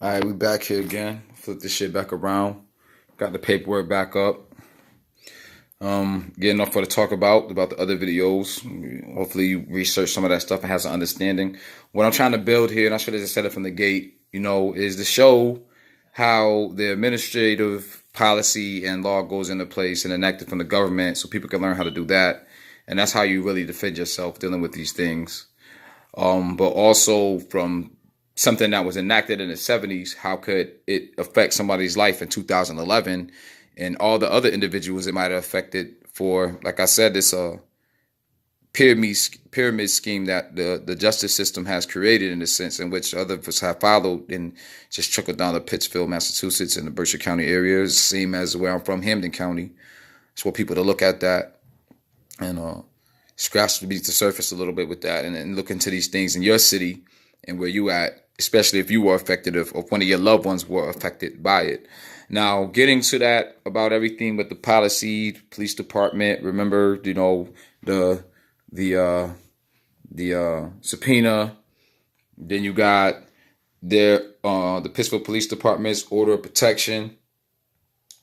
All right, we back here again. Flip this shit back around. Got the paperwork back up. Getting off for to talk about the other videos. Hopefully you research some of that stuff and have some understanding. What I'm trying to build here, and I should have just said it from the gate, is to show how the administrative policy and law goes into place and enacted from the government so people can learn how to do that. And that's how you really defend yourself dealing with these things. But also from something that was enacted in the 70s, how could it affect somebody's life in 2011 and all the other individuals it might have affected for, like I said, this pyramid scheme that the justice system has created in a sense in which others have followed and just trickled down to Pittsfield, Massachusetts and the Berkshire County area. It's the same as where I'm from, Hampden County. Just want people to look at that and scratch beneath the surface a little bit with that and look into these things in your city and where you at, especially if you were affected, if one of your loved ones were affected by it. Now, getting to that about everything with the policy, police department, remember, the subpoena. Then you got the Pittsfield Police Department's order of protection.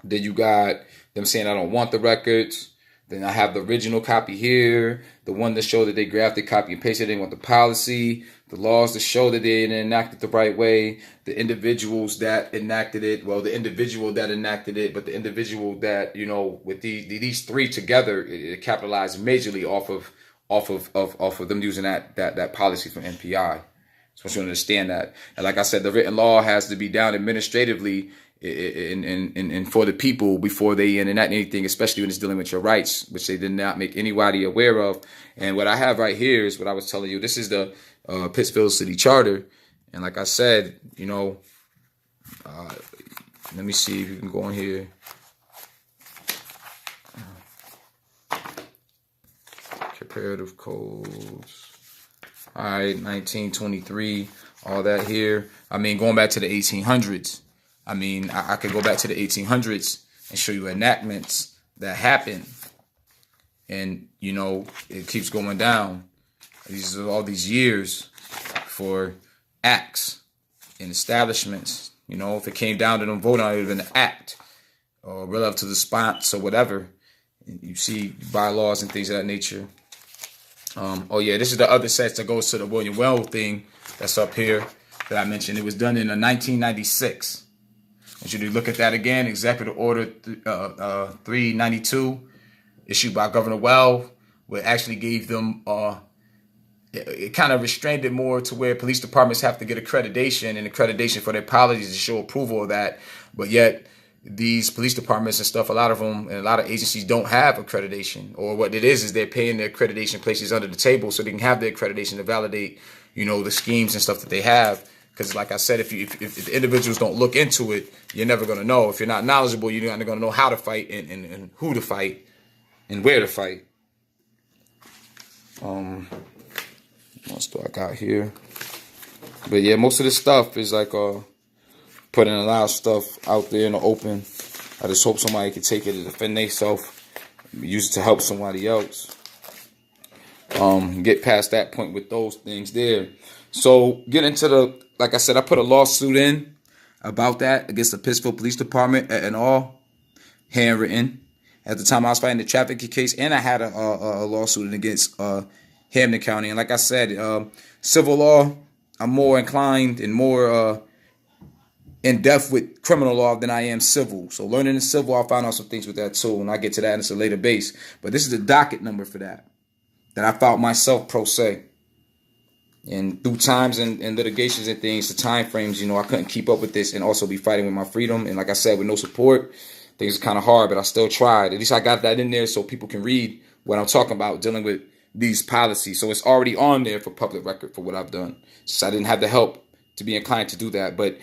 Then you got them saying I don't want the records. Then I have the original copy here, the one that showed that they grafted, copy and pasted. They want the policy, the laws to show that they didn't enact it the right way, the individuals that enacted it. Well, the individual that enacted it, but the individual that with these three together, it capitalized majorly off of them using that policy from NPI. So you understand that. And like I said, the written law has to be down administratively and for the people before they enact anything, especially when it's dealing with your rights, which they did not make anybody aware of. And what I have right here is what I was telling you. This is the Pittsfield City Charter. And like I said, let me see if you can go in here. Comparative codes. All right, 1923, all that here. I mean, going back to the 1800s. I mean, I could go back to the 1800s and show you enactments that happened. And, it keeps going down. These are all these years for acts and establishments. If it came down to them voting on it, it would have been an act or relative to the response or whatever. And you see bylaws and things of that nature. Oh, yeah, this is the other set that goes to the William Well thing that's up here that I mentioned. It was done in 1996. I want you to look at that again. Executive Order 392, issued by Governor Well, where it actually gave them, it kind of restrained it more to where police departments have to get accreditation for their policies to show approval of that. But yet, these police departments and stuff, a lot of them and a lot of agencies don't have accreditation. Or what it is they're paying their accreditation places under the table so they can have the accreditation to validate, the schemes and stuff that they have. Because like I said, if the individuals don't look into it, you're never going to know. If you're not knowledgeable, you're not going to know how to fight and who to fight and where to fight. What else do I got here? But yeah, most of this stuff is like putting a lot of stuff out there in the open. I just hope somebody can take it to defend themselves, use it to help somebody else. Get past that point with those things there. So get into like I said, I put a lawsuit in about that against the Pittsfield Police Department and all, handwritten. At the time I was fighting the traffic case, and I had a lawsuit against Hampden County. And like I said, civil law, I'm more inclined and more in depth with criminal law than I am civil. So learning the civil, I'll find out some things with that too, and I'll get to that in a later base. But this is the docket number for that I filed myself pro se. And through times and litigations and things, the time frames, I couldn't keep up with this and also be fighting with my freedom. And like I said, with no support, things are kind of hard, but I still tried. At least I got that in there so people can read what I'm talking about dealing with these policies. So it's already on there for public record for what I've done. So I didn't have the help to be inclined to do that. But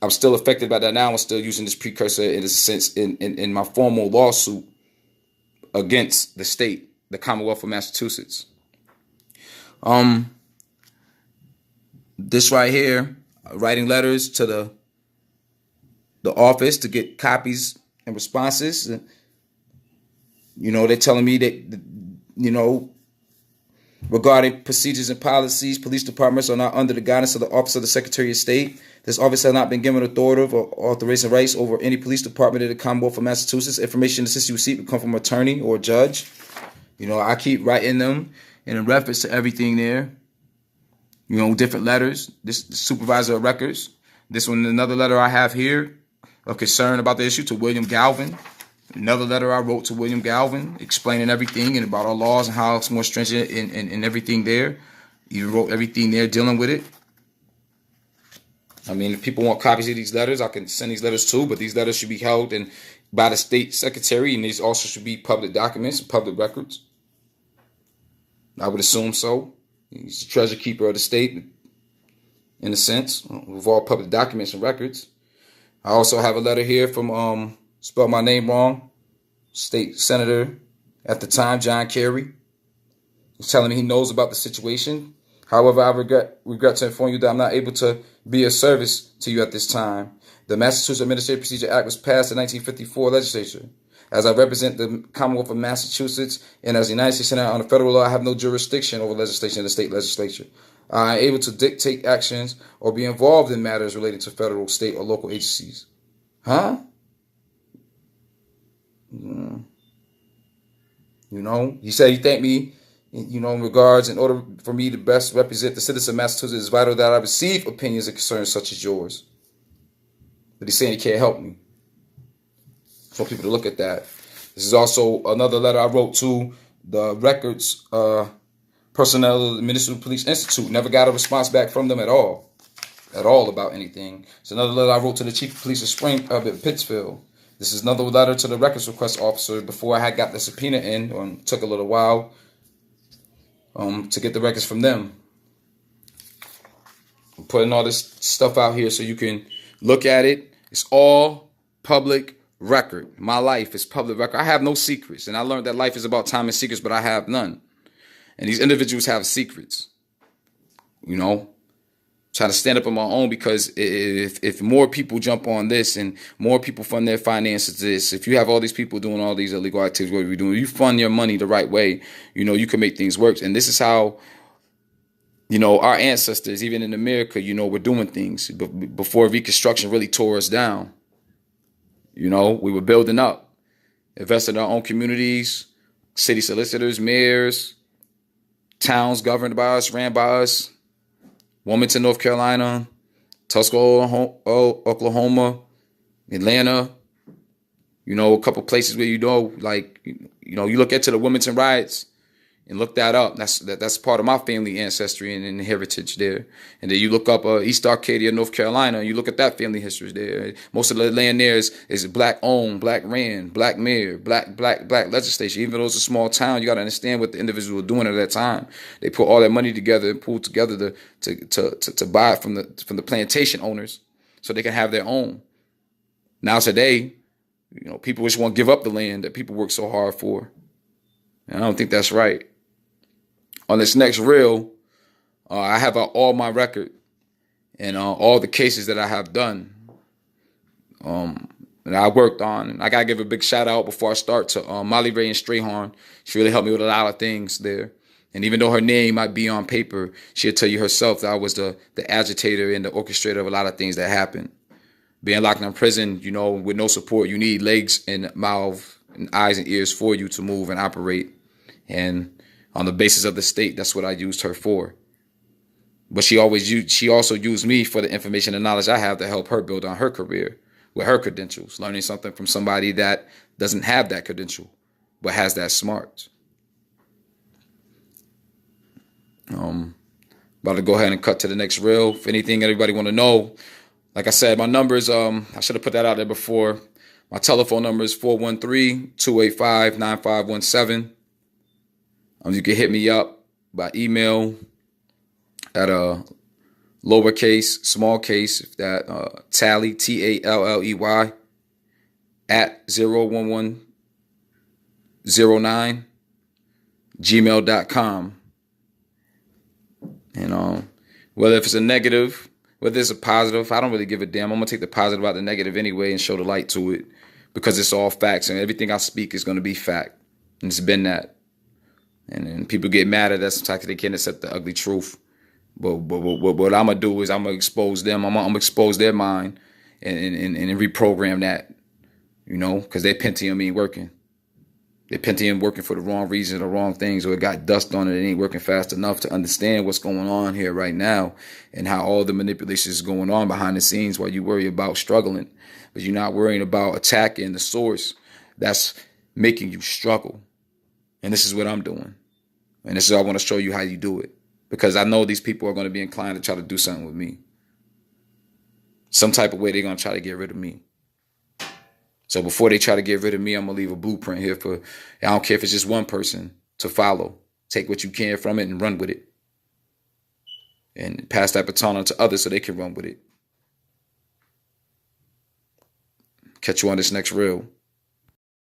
I'm still affected by that now. I'm still using this precursor in a sense in my formal lawsuit against the state, the Commonwealth of Massachusetts. This right here, writing letters to the office to get copies and responses. They're telling me that, regarding procedures and policies, police departments are not under the guidance of the Office of the Secretary of State. This office has not been given authoritative or authorization rights over any police department in the Commonwealth of Massachusetts. Information and assistance you receive will come from an attorney or a judge. I keep writing them in reference to everything there. Different letters. This the supervisor of records. This one, another letter I have here of concern about the issue to William Galvin. Another letter I wrote to William Galvin explaining everything and about our laws and how it's more stringent and everything there. You wrote everything there dealing with it. I mean, if people want copies of these letters, I can send these letters too, but these letters should be held by the state secretary, and these also should be public documents, public records. I would assume so. He's the treasure keeper of the state, in a sense, with all public documents and records. I also have a letter here from, spelled my name wrong, state senator at the time, John Kerry. He's telling me he knows about the situation. However, I regret to inform you that I'm not able to be of service to you at this time. The Massachusetts Administrative Procedure Act was passed in 1954 legislature. As I represent the Commonwealth of Massachusetts and as the United States Senator on the federal law, I have no jurisdiction over legislation in the state legislature. I am able to dictate actions or be involved in matters related to federal, state, or local agencies. Huh? He said he thanked me, in regards, in order for me to best represent the citizens of Massachusetts, it's vital that I receive opinions and concerns such as yours. But he's saying he can't help me. I want people to look at that. This is also another letter I wrote to the records personnel of the Municipal Police Institute. Never got a response back from them at all about anything. It's another letter I wrote to the Chief of Police of Pittsfield. This is another letter to the records request officer before I had got the subpoena in, or it took a little while to get the records from them. I'm putting all this stuff out here so you can look at it. It's all public record. My life is public record. I have no secrets, and I learned that life is about time and secrets, but I have none. And these individuals have secrets. Trying to stand up on my own, because if more people jump on this and more people fund their finances this, if you have all these people doing all these illegal activities, what are we doing? You fund your money the right way, you can make things work. And this is how, our ancestors, even in America, were doing things before Reconstruction really tore us down. We were building up, invested in our own communities, city solicitors, mayors, towns governed by us, ran by us. Wilmington, North Carolina, Tuscaloosa, Oklahoma, Atlanta, a couple places where you look into the Wilmington riots and look that up. That's part of my family ancestry and heritage there. And then you look up East Arcadia, North Carolina, and you look at that family history there. Most of the land there is black owned, black ran, black mayor, black legislature. Even though it's a small town, you got to understand what the individuals were doing at that time. They put all their money together and pulled together to buy it from the plantation owners so they can have their own. Now today, people just want to give up the land that people work so hard for. And I don't think that's right. On this next reel, I have all my record and all the cases that I have done that I worked on. And I got to give a big shout out before I start to Molly Ray and Strayhorn. She really helped me with a lot of things there. And even though her name might be on paper, she'll tell you herself that I was the agitator and the orchestrator of a lot of things that happened. Being locked in prison, with no support, you need legs and mouth and eyes and ears for you to move and operate. And on the basis of the state, that's what I used her for. But she also used me for the information and knowledge I have to help her build on her career with her credentials, learning something from somebody that doesn't have that credential, but has that smarts. About to go ahead and cut to the next reel. If anything anybody want to know, like I said, my numbers, I should have put that out there before. My telephone number is 413-285-9517. You can hit me up by email at lowercase, small case, if that tally, TALLEY, at 01109 gmail.com. And whether if it's a negative, whether it's a positive, I don't really give a damn. I'm going to take the positive out the negative anyway and show the light to it, because it's all facts, and everything I speak is going to be fact. And it's been that. And people get mad at us sometimes they can't accept the ugly truth. But what I'm gonna do is I'm gonna expose them. I'm gonna expose their mind and reprogram that. Because their Pentium ain't working. Their Pentium working for the wrong reasons, the wrong things, or it got dust on it. It ain't working fast enough to understand what's going on here right now and how all the manipulation is going on behind the scenes while you worry about struggling. But you're not worrying about attacking the source that's making you struggle. And this is what I'm doing. And this is I want to show you how you do it. Because I know these people are going to be inclined to try to do something with me. Some type of way they're going to try to get rid of me. So before they try to get rid of me, I'm going to leave a blueprint here for, I don't care if it's just one person to follow. Take what you can from it and run with it. And pass that baton on to others so they can run with it. Catch you on this next reel.